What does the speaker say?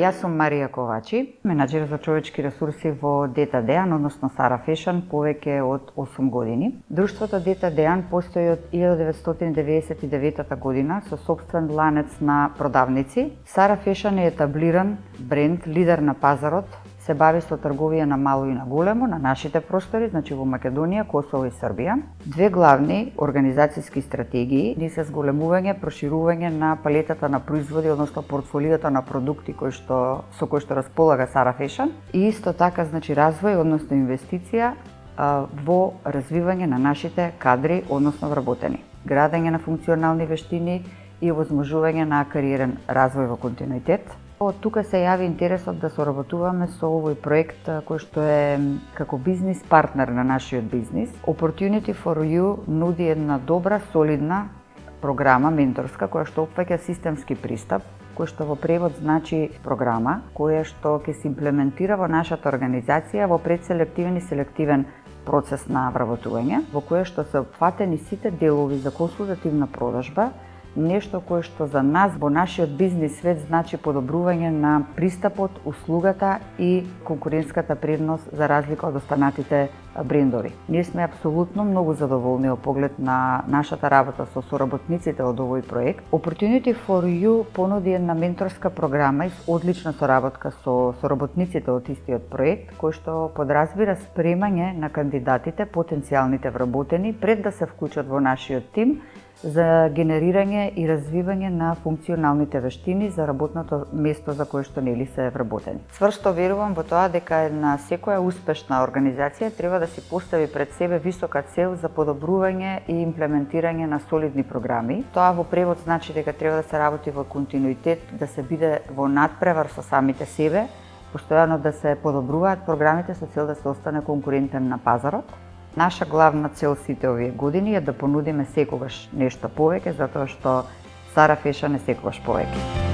Јас сум Марија Ковачи, менаџер за човечки ресурси во Дета Деан, односно Сара Фешн, повеќе од 8 години. Друштвото Дета Деан постои од 1999 година со сопствен ланец на продавници. Сара Фешн е етаблиран бренд, лидер на пазарот, се бави со трговија на мало и на големо на нашите простори, значи во Македонија, Косово и Србија. Две главни организацијски стратегии ни се зголемување, проширување на палетата на производи, односно портфолиото на продукти со кои што располага Сара Фешн, и исто така значи развој, односно инвестиција во развивање на нашите кадри, односно вработени, градење на функционални вештини и овозможување на кариерен развој во континуитет. Од тука се јави интересот да соработуваме со овој проект кој што е како бизнис партнер на нашиот бизнис. Opportunity for You нуди една добра, солидна програма, менторска, која што опфаќа системски пристап, кој што во превод значи програма, која што ќе се имплементира во нашата организација во предселективен и селективен процес на вработување, во која што се опфатени сите делови за консултативна продажба, нешто кое што за нас во нашиот бизнис свет значи подобрување на пристапот, услугата и конкурентската предност за разлика од останатите брендови. Ние сме апсолутно многу задоволни во поглед на нашата работа со соработниците од овој проект. Opportunity for You понуди една менторска програма и одлична соработка со соработниците од истиот проект, кој што подразбира спремање на кандидатите, потенцијалните вработени, пред да се вклучат во нашиот тим, за генерирање и развивање на функционалните вештини за работното место за кое што нели се вработени. Цврсто верувам во тоа дека една секоја успешна организација треба да си постави пред себе висока цел за подобрување и имплементирање на солидни програми. Тоа во превод значи дека треба да се работи во континуитет, да се биде во надпревар со самите себе, постојано да се подобруваат програмите со цел да се остане конкурентен на пазарот. Наша главна цел сите овие години е да понудиме секогаш нешто повеќе, затоа што Сара Фешн е секогаш повеќе.